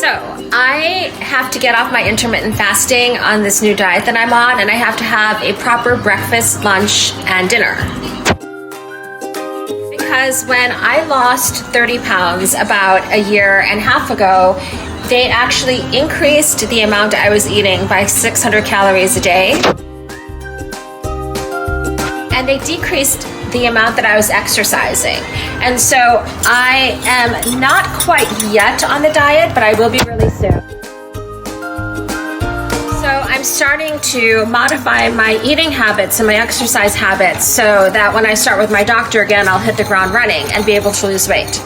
So I have to get off my intermittent fasting on this new diet that I'm on, and I have to have a proper breakfast, lunch, and dinner. Because when I lost 30 pounds about a year and a half ago, they actually increased the amount I was eating by 600 calories a day. And they decreased the amount that I was exercising. And so I am not quite yet on the diet, but I will be really soon. So I'm starting to modify my eating habits and my exercise habits so that when I start with my doctor again, I'll hit the ground running and be able to lose weight.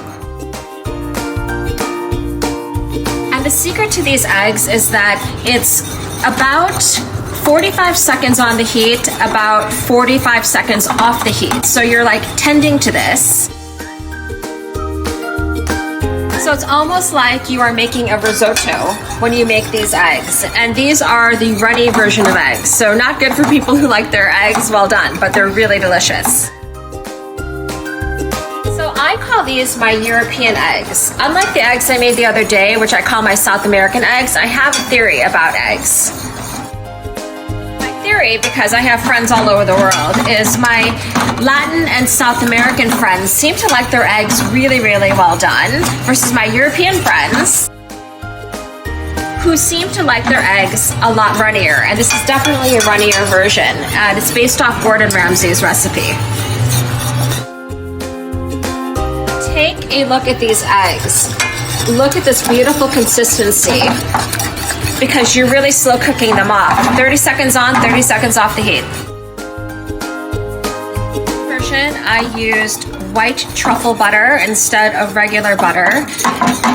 And the secret to these eggs is that it's about 45 seconds on the heat, about 45 seconds off the heat. So you're like tending to this. So it's almost like you are making a risotto when you make these eggs. And these are the runny version of eggs. So not good for people who like their eggs well done, but they're really delicious. So I call these my European eggs. Unlike the eggs I made the other day, which I call my South American eggs, I have a theory about eggs. Because I have friends all over the world, is my Latin and South American friends seem to like their eggs really, really well done versus my European friends who seem to like their eggs a lot runnier. And this is definitely a runnier version. And it's based off Gordon Ramsay's recipe. Take a look at these eggs. Look at this beautiful consistency, because you're really slow cooking them off. 30 seconds on, 30 seconds off the heat. Version, I used white truffle butter instead of regular butter.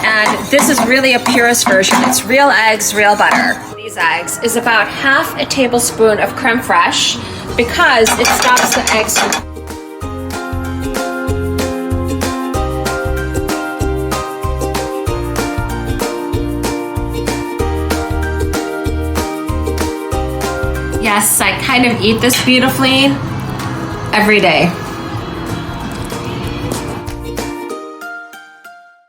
And this is really a purist version. It's real eggs, real butter. These eggs is about half a tablespoon of creme fraiche because it stops the eggs from Yes, I kind of eat this beautifully every day.